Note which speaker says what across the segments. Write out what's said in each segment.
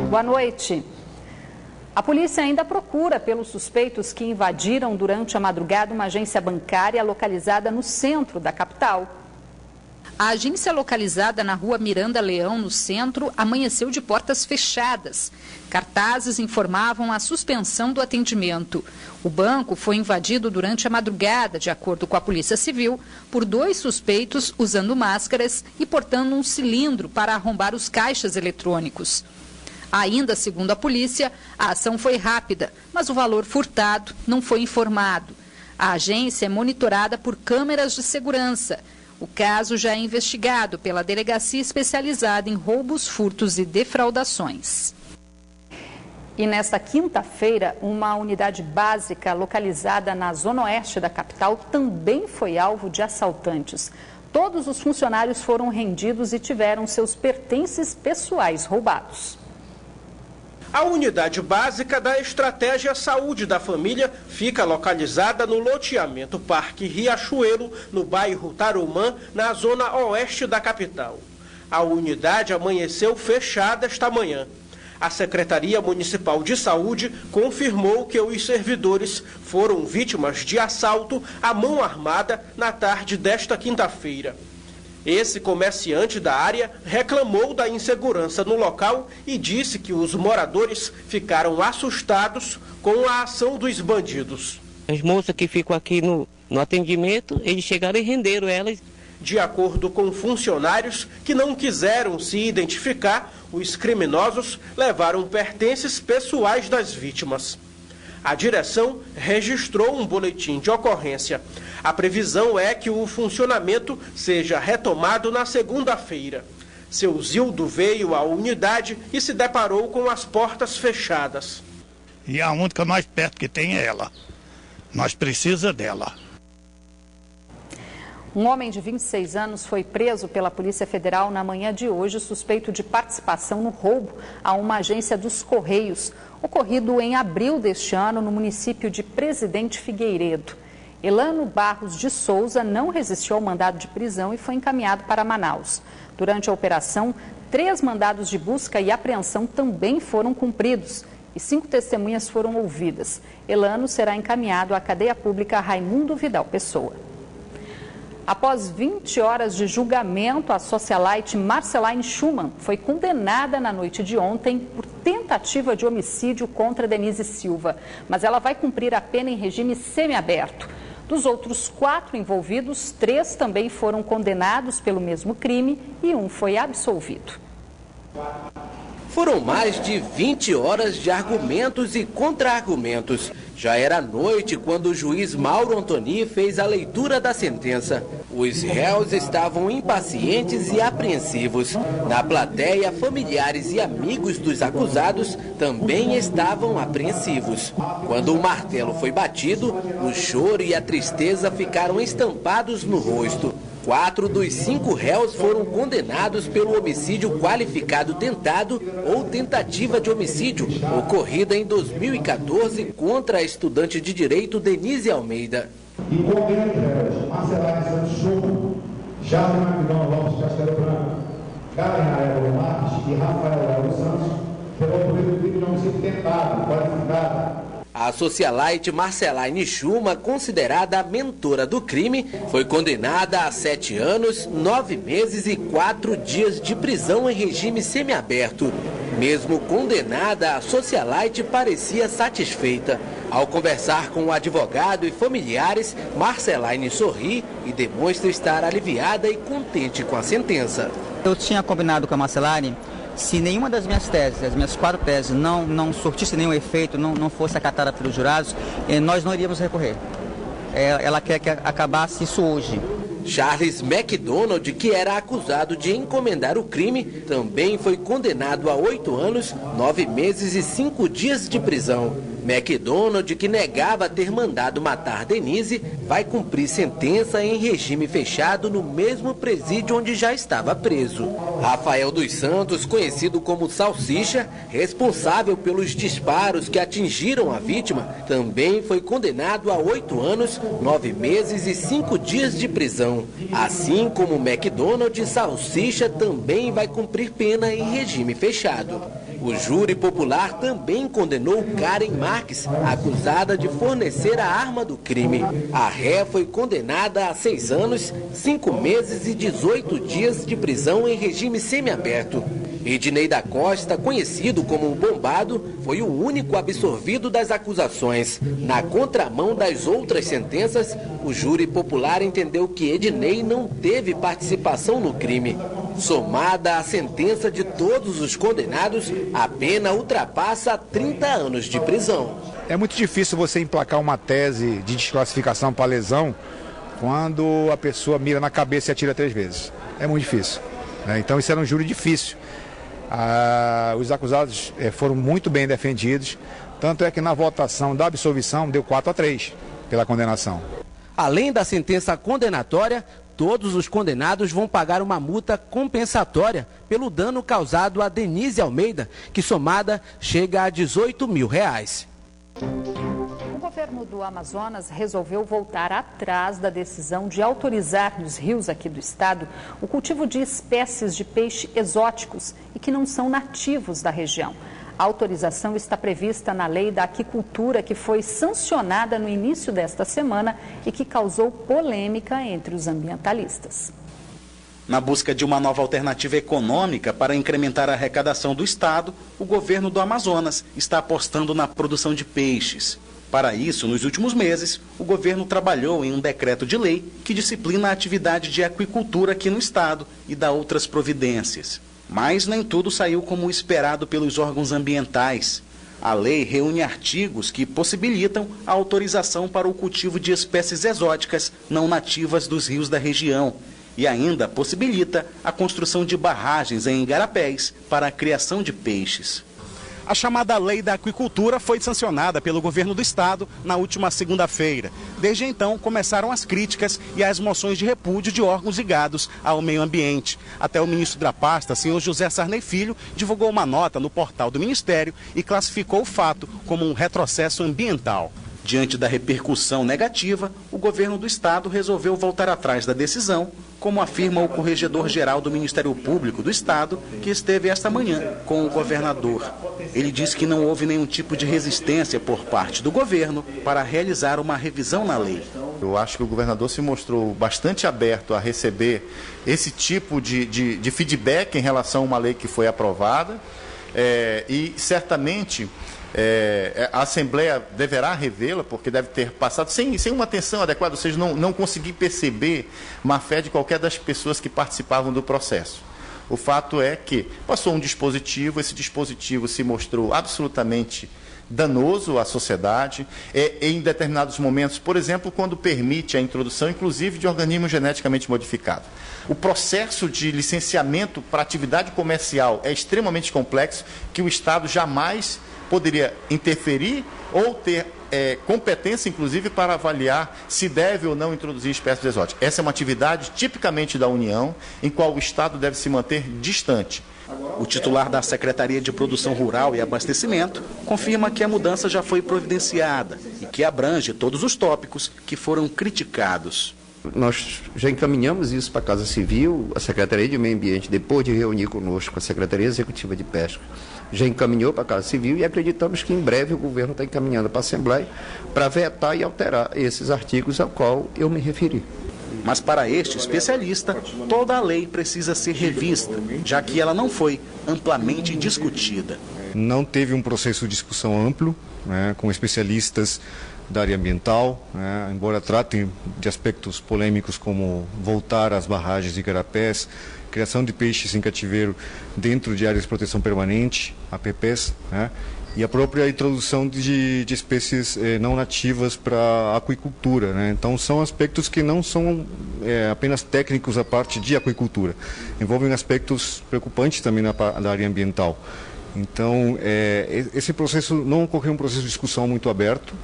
Speaker 1: Boa noite. A polícia ainda procura pelos suspeitos que invadiram durante a madrugada uma agência bancária localizada no centro da capital. A agência localizada na rua Miranda Leão, no centro, amanheceu de portas fechadas. Cartazes informavam a suspensão do atendimento. O banco foi invadido durante a madrugada, de acordo com a Polícia Civil, por 2 suspeitos usando máscaras e portando um cilindro para arrombar os caixas eletrônicos. Ainda segundo a polícia, a ação foi rápida, mas o valor furtado não foi informado. A agência é monitorada por câmeras de segurança. O caso já é investigado pela Delegacia Especializada em Roubos, Furtos e Defraudações. E nesta quinta-feira, uma unidade básica localizada na zona oeste da capital também foi alvo de assaltantes. Todos os funcionários foram rendidos e tiveram seus pertences pessoais roubados.
Speaker 2: A unidade básica da Estratégia Saúde da Família fica localizada no loteamento Parque Riachuelo, no bairro Tarumã, na zona oeste da capital. A unidade amanheceu fechada esta manhã. A Secretaria Municipal de Saúde confirmou que os servidores foram vítimas de assalto à mão armada na tarde desta quinta-feira. Esse comerciante da área reclamou da insegurança no local e disse que os moradores ficaram assustados com a ação dos bandidos.
Speaker 3: As moças que ficam aqui no atendimento, eles chegaram e renderam elas.
Speaker 2: De acordo com funcionários que não quiseram se identificar, os criminosos levaram pertences pessoais das vítimas. A direção registrou um boletim de ocorrência. A previsão é que o funcionamento seja retomado na segunda-feira. Seu Zildo veio à unidade e se deparou com as portas fechadas.
Speaker 4: E a única mais perto que tem é ela. Nós precisamos dela.
Speaker 1: Um homem de 26 anos foi preso pela Polícia Federal na manhã de hoje, suspeito de participação no roubo a uma agência dos Correios, ocorrido em abril deste ano no município de Presidente Figueiredo. Elano Barros de Souza não resistiu ao mandado de prisão e foi encaminhado para Manaus. Durante a operação, 3 mandados de busca e apreensão também foram cumpridos e 5 testemunhas foram ouvidas. Elano será encaminhado à cadeia pública Raimundo Vidal Pessoa. Após 20 horas de julgamento, a socialite Marceline Schumann foi condenada na noite de ontem por tentativa de homicídio contra Denise Silva. Mas ela vai cumprir a pena em regime semiaberto. Dos outros 4 envolvidos, 3 também foram condenados pelo mesmo crime e 1 foi absolvido.
Speaker 5: Foram mais de 20 horas de argumentos e contra-argumentos. Já era noite quando o juiz Mauro Antoni fez a leitura da sentença. Os réus estavam impacientes e apreensivos. Na plateia, familiares e amigos dos acusados também estavam apreensivos. Quando o martelo foi batido, o choro e a tristeza ficaram estampados no rosto. 4 dos 5 réus foram condenados pelo homicídio qualificado tentado ou tentativa de homicídio, ocorrida em 2014 contra a estudante de Direito Denise Almeida.
Speaker 6: E condena os réus Marceline Santos Schumann, Jaime Maquidão Lopes Castelo Branco, Karen Marques e Rafael Léo Santos, pelo crime de homicídio tentado, qualificado.
Speaker 5: A socialite Marceline Schumann, considerada a mentora do crime, foi condenada a 7 anos, 9 meses e 4 dias de prisão em regime semiaberto. Mesmo condenada, a socialite parecia satisfeita. Ao conversar com o advogado e familiares, Marceline sorri e demonstra estar aliviada e contente com a sentença.
Speaker 7: Eu tinha combinado com a Marceline, se nenhuma das minhas teses, as minhas 4 teses, não surtisse nenhum efeito, não fosse acatada pelos jurados, nós não iríamos recorrer. Ela quer que acabasse isso hoje.
Speaker 5: Charles McDonald, que era acusado de encomendar o crime, também foi condenado a 8 anos, 9 meses e 5 dias de prisão. McDonald, que negava ter mandado matar Denise, vai cumprir sentença em regime fechado no mesmo presídio onde já estava preso. Rafael dos Santos, conhecido como Salsicha, responsável pelos disparos que atingiram a vítima, também foi condenado a 8 anos, 9 meses e 5 dias de prisão. Assim como McDonald, Salsicha também vai cumprir pena em regime fechado. O júri popular também condenou Karen Marques, acusada de fornecer a arma do crime. A ré foi condenada a 6 anos, 5 meses e 18 dias de prisão em regime semiaberto. Ednei da Costa, conhecido como o Bombado, foi o único absorvido das acusações. Na contramão das outras sentenças, o júri popular entendeu que Ednei não teve participação no crime. Somada à sentença de todos os condenados, a pena ultrapassa 30 anos de prisão.
Speaker 6: É muito difícil você emplacar uma tese de desclassificação para lesão quando a pessoa mira na cabeça e atira 3 vezes. É muito difícil. Então isso era um júri difícil. Os acusados foram muito bem defendidos, tanto é que na votação da absolvição deu 4-3 pela condenação.
Speaker 5: Além da sentença condenatória, todos os condenados vão pagar uma multa compensatória pelo dano causado a Denise Almeida, que somada chega a R$18 mil.
Speaker 1: O governo do Amazonas resolveu voltar atrás da decisão de autorizar nos rios aqui do estado o cultivo de espécies de peixe exóticos e que não são nativos da região. A autorização está prevista na Lei da Aquicultura, que foi sancionada no início desta semana e que causou polêmica entre os ambientalistas.
Speaker 8: Na busca de uma nova alternativa econômica para incrementar a arrecadação do estado, o governo do Amazonas está apostando na produção de peixes. Para isso, nos últimos meses, o governo trabalhou em um decreto de lei que disciplina a atividade de aquicultura aqui no estado e dá outras providências. Mas nem tudo saiu como esperado pelos órgãos ambientais. A lei reúne artigos que possibilitam a autorização para o cultivo de espécies exóticas não nativas dos rios da região e ainda possibilita a construção de barragens em igarapés para a criação de peixes. A chamada Lei da Aquicultura foi sancionada pelo governo do estado na última segunda-feira. Desde então, começaram as críticas e as moções de repúdio de órgãos ligados ao meio ambiente. Até o ministro da pasta, senhor José Sarney Filho, divulgou uma nota no portal do Ministério e classificou o fato como um retrocesso ambiental. Diante da repercussão negativa, o governo do estado resolveu voltar atrás da decisão, como afirma o corregedor-geral do Ministério Público do estado, que esteve esta manhã com o governador. Ele disse que não houve nenhum tipo de resistência por parte do governo para realizar uma revisão na lei.
Speaker 9: Eu acho que o governador se mostrou bastante aberto a receber esse tipo de feedback em relação a uma lei que foi aprovada e certamente a Assembleia deverá revê-la, porque deve ter passado sem uma atenção adequada, ou seja, não consegui perceber má fé de qualquer das pessoas que participavam do processo. O fato é que passou um dispositivo, esse dispositivo se mostrou absolutamente danoso à sociedade, em determinados momentos, por exemplo, quando permite a introdução, inclusive, de organismos geneticamente modificados. O processo de licenciamento para atividade comercial é extremamente complexo, que o Estado jamais poderia interferir ou ter competência, inclusive, para avaliar se deve ou não introduzir espécies exóticas. Essa é uma atividade tipicamente da União, em qual o Estado deve se manter distante.
Speaker 8: O titular da Secretaria de Produção Rural e Abastecimento confirma que a mudança já foi providenciada e que abrange todos os tópicos que foram criticados.
Speaker 10: Nós já encaminhamos isso para a Casa Civil, a Secretaria de Meio Ambiente, depois de reunir conosco a Secretaria Executiva de Pesca, já encaminhou para a Casa Civil e acreditamos que em breve o governo está encaminhando para a Assembleia para vetar e alterar esses artigos ao qual eu me referi.
Speaker 8: Mas para este especialista, toda a lei precisa ser revista, já que ela não foi amplamente discutida.
Speaker 11: Não teve um processo de discussão amplo, com especialistas da área ambiental, embora tratem de aspectos polêmicos como voltar às barragens de igarapés, criação de peixes em cativeiro dentro de áreas de proteção permanente, APPs, e a própria introdução de espécies não nativas para a aquicultura. Então, são aspectos que não são apenas técnicos a parte de aquicultura, envolvem aspectos preocupantes também na área ambiental. Então, esse processo não ocorreu um processo de discussão muito aberto,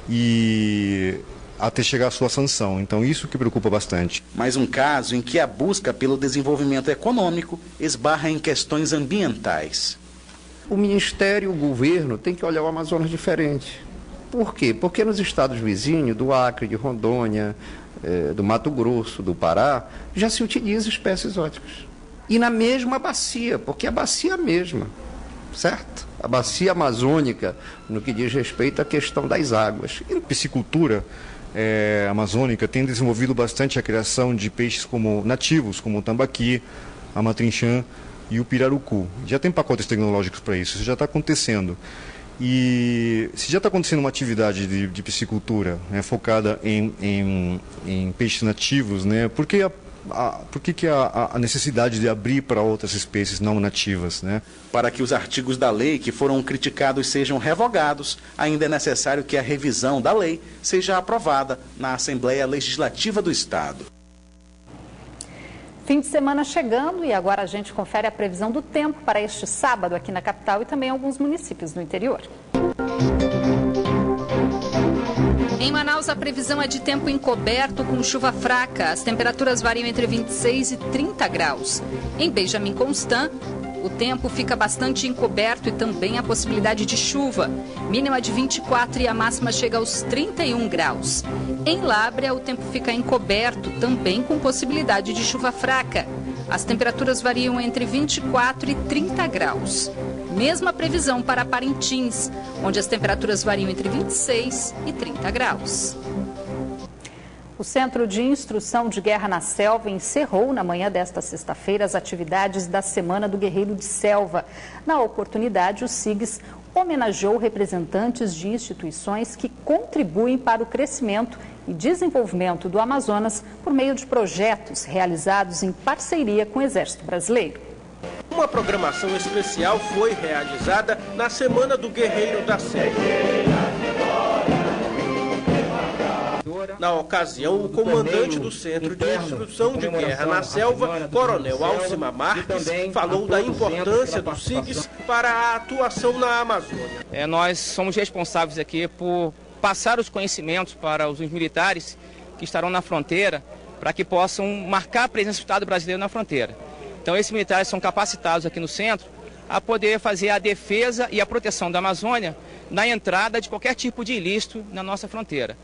Speaker 11: e até chegar à sua sanção. Então, isso que preocupa bastante.
Speaker 8: Mais um caso em que a busca pelo desenvolvimento econômico esbarra em questões ambientais.
Speaker 10: O Ministério, o governo, tem que olhar o Amazonas diferente. Por quê? Porque nos estados vizinhos, do Acre, de Rondônia, do Mato Grosso, do Pará, já se utiliza espécies exóticas. E na mesma bacia, porque a bacia é a mesma. certo? A bacia amazônica, no que diz respeito à questão das águas.
Speaker 11: A piscicultura amazônica tem desenvolvido bastante a criação de peixes nativos, como o tambaqui, a matrinchã e o pirarucu. Já tem pacotes tecnológicos para isso já está acontecendo. E se já está acontecendo uma atividade de piscicultura, né, focada em peixes nativos, né, por que a necessidade de abrir para outras espécies não nativas, né?
Speaker 8: Para que os artigos da lei que foram criticados sejam revogados, ainda é necessário que a revisão da lei seja aprovada na Assembleia Legislativa do Estado.
Speaker 1: Fim de semana chegando e agora a gente confere a previsão do tempo para este sábado aqui na capital e também em alguns municípios do interior. Em Manaus, a previsão é de tempo encoberto com chuva fraca. As temperaturas variam entre 26 e 30 graus. Em Benjamin Constant, o tempo fica bastante encoberto e também a possibilidade de chuva. Mínima de 24 e a máxima chega aos 31 graus. Em Lábrea, o tempo fica encoberto, também com possibilidade de chuva fraca. As temperaturas variam entre 24 e 30 graus. Mesma previsão para Parintins, onde as temperaturas variam entre 26 e 30 graus. O Centro de Instrução de Guerra na Selva encerrou na manhã desta sexta-feira as atividades da Semana do Guerreiro de Selva. Na oportunidade, o SIGS homenageou representantes de instituições que contribuem para o crescimento e desenvolvimento do Amazonas por meio de projetos realizados em parceria com o Exército Brasileiro.
Speaker 2: Uma programação especial foi realizada na Semana do Guerreiro da Selva. Na ocasião, o comandante do Centro de Instrução de Guerra na Selva, Coronel Alcimar Marques, falou da importância do SIGS para a atuação na Amazônia.
Speaker 12: Nós somos responsáveis aqui por passar os conhecimentos para os militares que estarão na fronteira, para que possam marcar a presença do Estado brasileiro na fronteira. Então, esses militares são capacitados aqui no centro a poder fazer a defesa e a proteção da Amazônia na entrada de qualquer tipo de ilícito na nossa fronteira.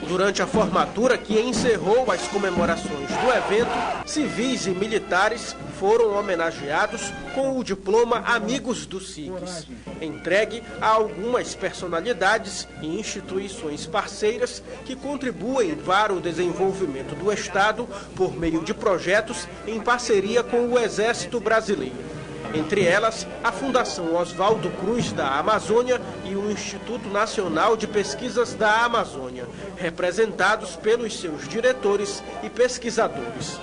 Speaker 2: Durante a formatura que encerrou as comemorações do evento, civis e militares foram homenageados com o diploma Amigos do SIGS, entregue a algumas personalidades e instituições parceiras que contribuem para o desenvolvimento do Estado por meio de projetos em parceria com o Exército Brasileiro. Entre elas, a Fundação Oswaldo Cruz da Amazônia e o Instituto Nacional de Pesquisas da Amazônia, representados pelos seus diretores e pesquisadores.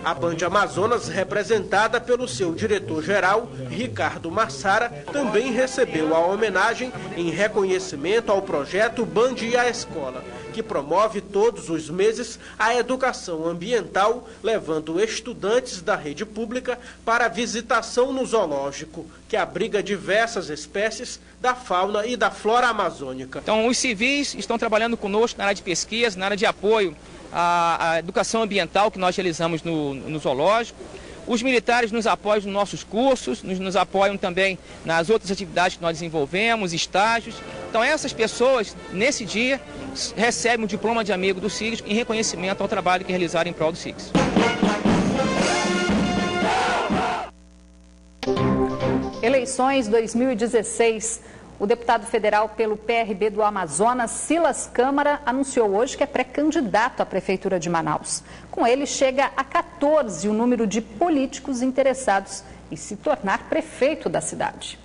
Speaker 2: A Band Amazonas, representada pelo seu diretor-geral, Ricardo Massara, também recebeu a homenagem em reconhecimento ao projeto Band e a Escola, que promove todos os meses a educação ambiental, levando estudantes da rede pública para visitação no zoológico, que abriga diversas espécies da fauna e da flora amazônica.
Speaker 12: Então, os civis estão trabalhando conosco na área de pesquisa, na área de apoio à educação ambiental que nós realizamos no zoológico. Os militares nos apoiam nos nossos cursos, nos apoiam também nas outras atividades que nós desenvolvemos, estágios. Então, essas pessoas, nesse dia, recebem o diploma de amigo do SIGS em reconhecimento ao trabalho que realizaram em prol do SIGS.
Speaker 1: Eleições 2016. O deputado federal pelo PRB do Amazonas, Silas Câmara, anunciou hoje que é pré-candidato à Prefeitura de Manaus. Com ele, chega a 14 o número de políticos interessados em se tornar prefeito da cidade.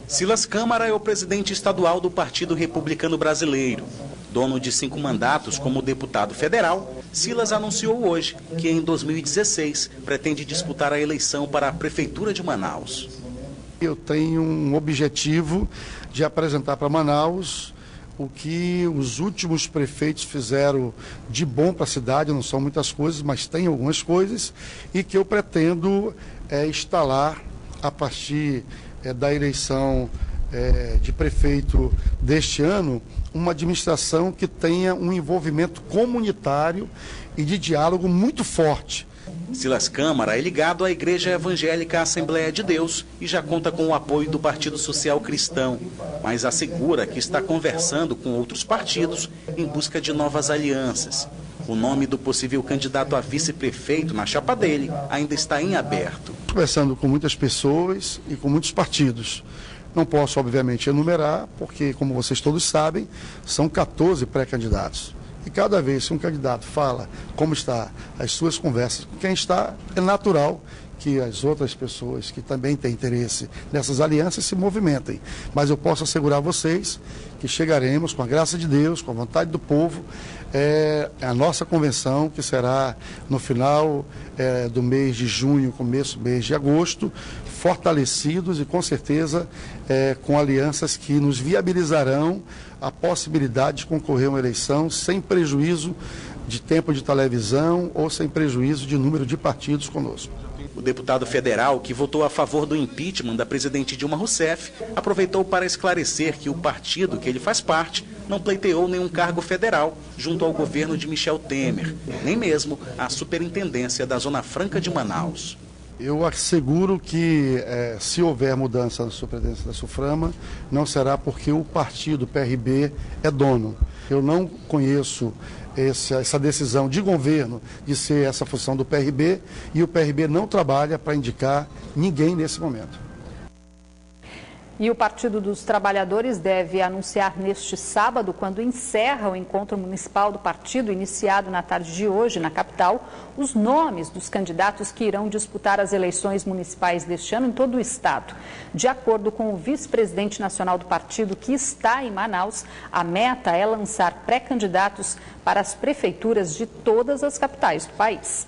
Speaker 8: Silas Câmara é o presidente estadual do Partido Republicano Brasileiro. Dono de 5 mandatos como deputado federal, Silas anunciou hoje que em 2016 pretende disputar a eleição para a Prefeitura de Manaus.
Speaker 13: Eu tenho um objetivo de apresentar para Manaus o que os últimos prefeitos fizeram de bom para a cidade. Não são muitas coisas, mas tem algumas coisas, e que eu pretendo instalar a partir da eleição de prefeito deste ano, uma administração que tenha um envolvimento comunitário e de diálogo muito forte.
Speaker 8: Silas Câmara é ligado à Igreja Evangélica Assembleia de Deus e já conta com o apoio do Partido Social Cristão, mas assegura que está conversando com outros partidos em busca de novas alianças. O nome do possível candidato a vice-prefeito na chapa dele ainda está em aberto.
Speaker 13: conversando com muitas pessoas e com muitos partidos. Não posso, obviamente, enumerar, porque, como vocês todos sabem, são 14 pré-candidatos. E cada vez que um candidato fala como está as suas conversas com quem está, é natural que as outras pessoas que também têm interesse nessas alianças se movimentem. Mas eu posso assegurar a vocês que chegaremos, com a graça de Deus, com a vontade do povo, a nossa convenção, que será no final do mês de junho, começo do mês de agosto, fortalecidos e com certeza com alianças que nos viabilizarão a possibilidade de concorrer a uma eleição sem prejuízo de tempo de televisão ou sem prejuízo de número de partidos conosco.
Speaker 8: O deputado federal, que votou a favor do impeachment da presidente Dilma Rousseff, aproveitou para esclarecer que o partido que ele faz parte não pleiteou nenhum cargo federal junto ao governo de Michel Temer, nem mesmo a superintendência da Zona Franca de Manaus.
Speaker 13: Eu asseguro que, se houver mudança na superintendência da SUFRAMA, não será porque o partido PRB é dono. Eu não conheço essa decisão de governo de ser essa função do PRB e o PRB não trabalha para indicar ninguém nesse momento.
Speaker 1: E o Partido dos Trabalhadores deve anunciar neste sábado, quando encerra o encontro municipal do partido, iniciado na tarde de hoje na capital, os nomes dos candidatos que irão disputar as eleições municipais deste ano em todo o estado. De acordo com o vice-presidente nacional do partido, que está em Manaus, a meta é lançar pré-candidatos para as prefeituras de todas as capitais do país.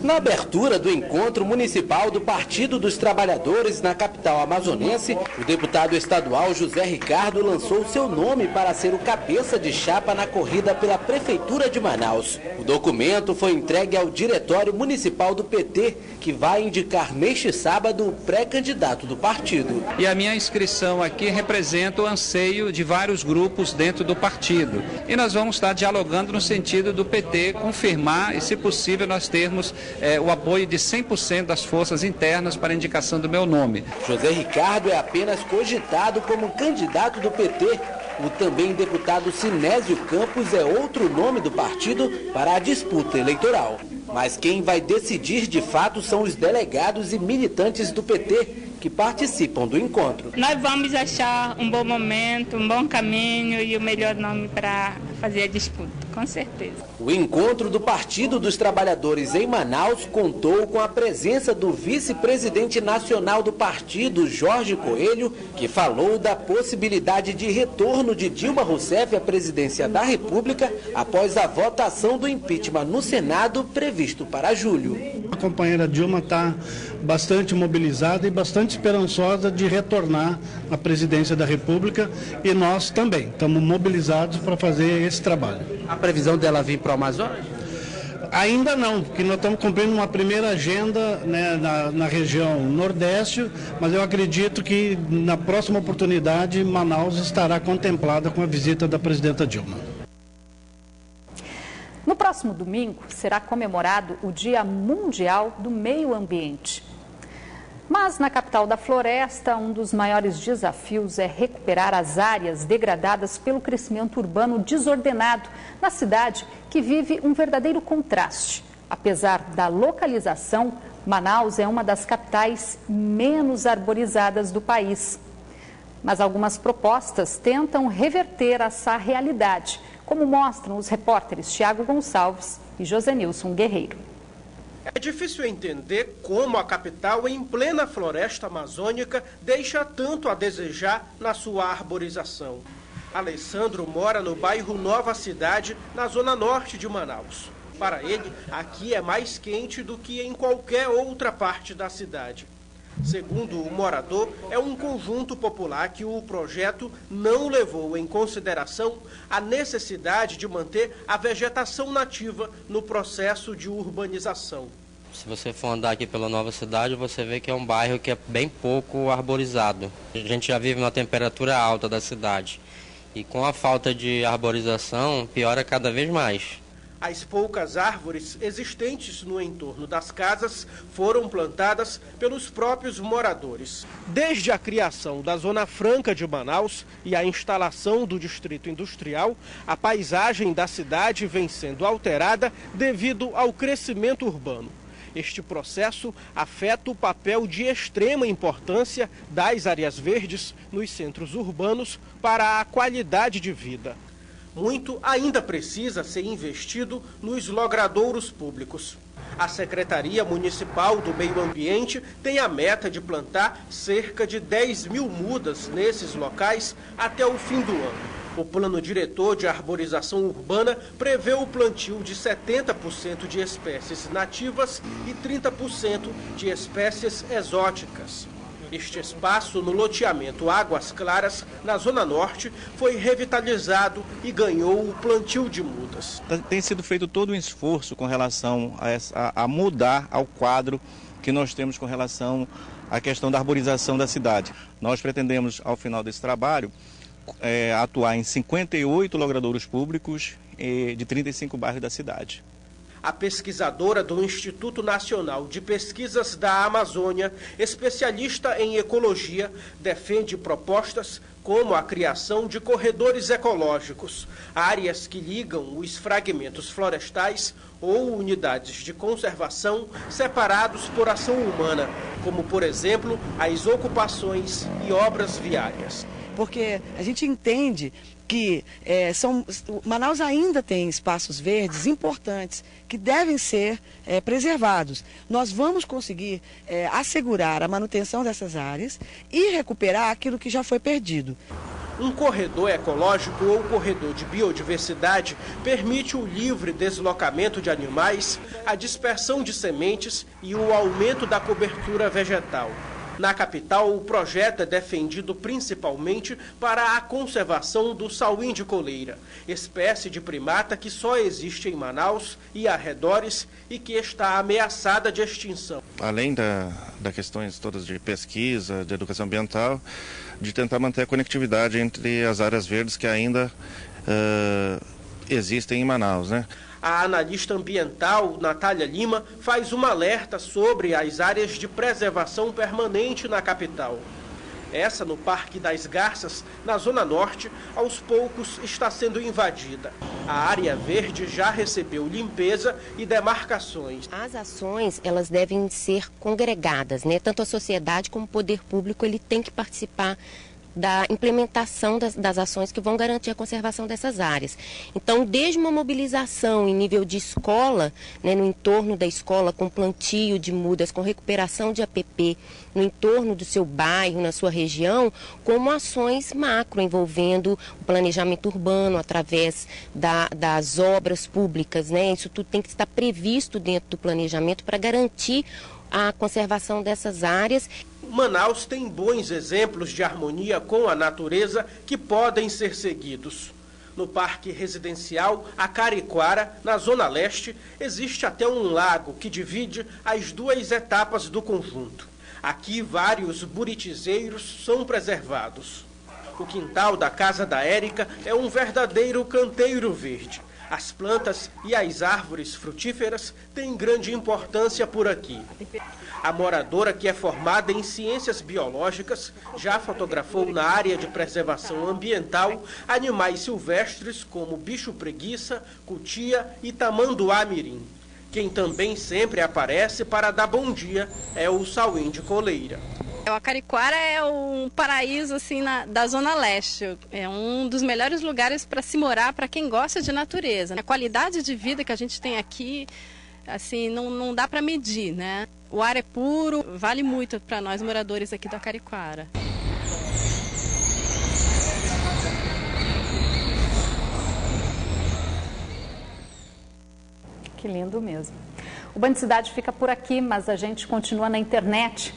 Speaker 5: Na abertura do encontro municipal do Partido dos Trabalhadores na capital amazonense, o deputado estadual José Ricardo lançou seu nome para ser o cabeça de chapa na corrida pela Prefeitura de Manaus. O documento foi entregue ao Diretório Municipal do PT, que vai indicar neste sábado o pré-candidato do partido.
Speaker 14: E a minha inscrição aqui representa o anseio de vários grupos dentro do partido. E nós vamos estar dialogando no sentido do PT confirmar e, se possível, nós termos o apoio de 100% das forças internas para a indicação do meu nome.
Speaker 5: José Ricardo é apenas cogitado como candidato do PT. O também deputado Sinésio Campos é outro nome do partido para a disputa eleitoral. Mas quem vai decidir de fato são os delegados e militantes do PT que participam do encontro.
Speaker 15: Nós vamos achar um bom momento, um bom caminho e o melhor nome para fazer a disputa, com certeza.
Speaker 5: O encontro do Partido dos Trabalhadores em Manaus contou com a presença do vice-presidente nacional do partido, Jorge Coelho, que falou da possibilidade de retorno de Dilma Rousseff à presidência da República após a votação do impeachment no Senado previsto para julho.
Speaker 16: A companheira Dilma está bastante mobilizada e bastante esperançosa de retornar à presidência da República e nós também estamos mobilizados para fazer esse trabalho.
Speaker 5: A previsão dela vir para o Amazonas?
Speaker 16: Ainda não, porque nós estamos cumprindo uma primeira agenda, né, na região Nordeste, mas eu acredito que na próxima oportunidade Manaus estará contemplada com a visita da presidenta Dilma.
Speaker 1: No próximo domingo será comemorado o Dia Mundial do Meio Ambiente. Mas na capital da floresta, um dos maiores desafios é recuperar as áreas degradadas pelo crescimento urbano desordenado na cidade, que vive um verdadeiro contraste. Apesar da localização, Manaus é uma das capitais menos arborizadas do país. Mas algumas propostas tentam reverter essa realidade, como mostram os repórteres Tiago Gonçalves e Josenilson Guerreiro.
Speaker 2: É difícil entender como a capital, em plena floresta amazônica, deixa tanto a desejar na sua arborização. Alessandro mora no bairro Nova Cidade, na zona norte de Manaus. Para ele, aqui é mais quente do que em qualquer outra parte da cidade. Segundo o morador, é um conjunto popular que o projeto não levou em consideração a necessidade de manter a vegetação nativa no processo de urbanização.
Speaker 17: Se você for andar aqui pela Nova Cidade, você vê que é um bairro que é bem pouco arborizado. A gente já vive uma temperatura alta da cidade e com a falta de arborização piora cada vez mais.
Speaker 2: As poucas árvores existentes no entorno das casas foram plantadas pelos próprios moradores. Desde a criação da Zona Franca de Manaus e a instalação do Distrito Industrial, a paisagem da cidade vem sendo alterada devido ao crescimento urbano. Este processo afeta o papel de extrema importância das áreas verdes nos centros urbanos para a qualidade de vida. Muito ainda precisa ser investido nos logradouros públicos. A Secretaria Municipal do Meio Ambiente tem a meta de plantar cerca de 10 mil mudas nesses locais até o fim do ano. O Plano Diretor de Arborização Urbana prevê o plantio de 70% de espécies nativas e 30% de espécies exóticas. Este espaço no loteamento Águas Claras, na Zona Norte, foi revitalizado e ganhou o plantio de mudas.
Speaker 18: Tem sido feito todo um esforço com relação a mudar ao quadro que nós temos com relação à questão da arborização da cidade. Nós pretendemos, ao final desse trabalho, atuar em 58 logradouros públicos de 35 bairros da cidade.
Speaker 2: A pesquisadora do Instituto Nacional de Pesquisas da Amazônia, especialista em ecologia, defende propostas como a criação de corredores ecológicos, áreas que ligam os fragmentos florestais ou unidades de conservação separados por ação humana, como, por exemplo, as ocupações e obras viárias.
Speaker 19: Porque a gente entende que Manaus ainda tem espaços verdes importantes que devem ser preservados. Nós vamos conseguir assegurar a manutenção dessas áreas e recuperar aquilo que já foi perdido.
Speaker 2: Um corredor ecológico ou corredor de biodiversidade permite o livre deslocamento de animais, a dispersão de sementes e o aumento da cobertura vegetal. Na capital, o projeto é defendido principalmente para a conservação do sauim de coleira, espécie de primata que só existe em Manaus e arredores e que está ameaçada de extinção.
Speaker 18: Além das questões todas de pesquisa, de educação ambiental, de tentar manter a conectividade entre as áreas verdes que ainda existem em Manaus, né?
Speaker 2: A analista ambiental Natália Lima faz um alerta sobre as áreas de preservação permanente na capital. Essa, no Parque das Garças, na Zona Norte, aos poucos está sendo invadida. A área verde já recebeu limpeza e demarcações.
Speaker 20: As ações, elas devem ser congregadas, né? Tanto a sociedade como o poder público, ele tem que participar da implementação das ações que vão garantir a conservação dessas áreas. Então, desde uma mobilização em nível de escola, né, no entorno da escola, com plantio de mudas, com recuperação de APP, no entorno do seu bairro, na sua região, como ações macro, envolvendo o planejamento urbano, através das obras públicas, né? Isso tudo tem que estar previsto dentro do planejamento para garantir a conservação dessas áreas.
Speaker 2: Manaus tem bons exemplos de harmonia com a natureza que podem ser seguidos. No Parque Residencial Acariquara, na Zona Leste, existe até um lago que divide as duas etapas do conjunto. Aqui, vários buritizeiros são preservados. O quintal da casa da Érica é um verdadeiro canteiro verde. As plantas e as árvores frutíferas têm grande importância por aqui. A moradora, que é formada em ciências biológicas, já fotografou na área de preservação ambiental animais silvestres como bicho-preguiça, cutia e tamanduá-mirim. Quem também sempre aparece para dar bom dia é o sauim de coleira.
Speaker 21: O Acariquara é um paraíso assim, da Zona Leste. É um dos melhores lugares para se morar para quem gosta de natureza. A qualidade de vida que a gente tem aqui, assim, não dá para medir, né? O ar é puro, vale muito para nós moradores aqui do Acariquara.
Speaker 1: Que lindo mesmo. O Band Cidade fica por aqui, mas a gente continua na internet.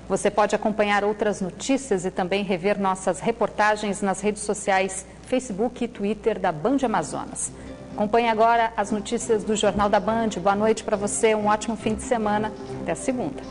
Speaker 1: Você pode acompanhar outras notícias e também rever nossas reportagens nas redes sociais, Facebook e Twitter da Band Amazonas. Acompanhe agora as notícias do Jornal da Band. Boa noite para você, um ótimo fim de semana. Até segunda.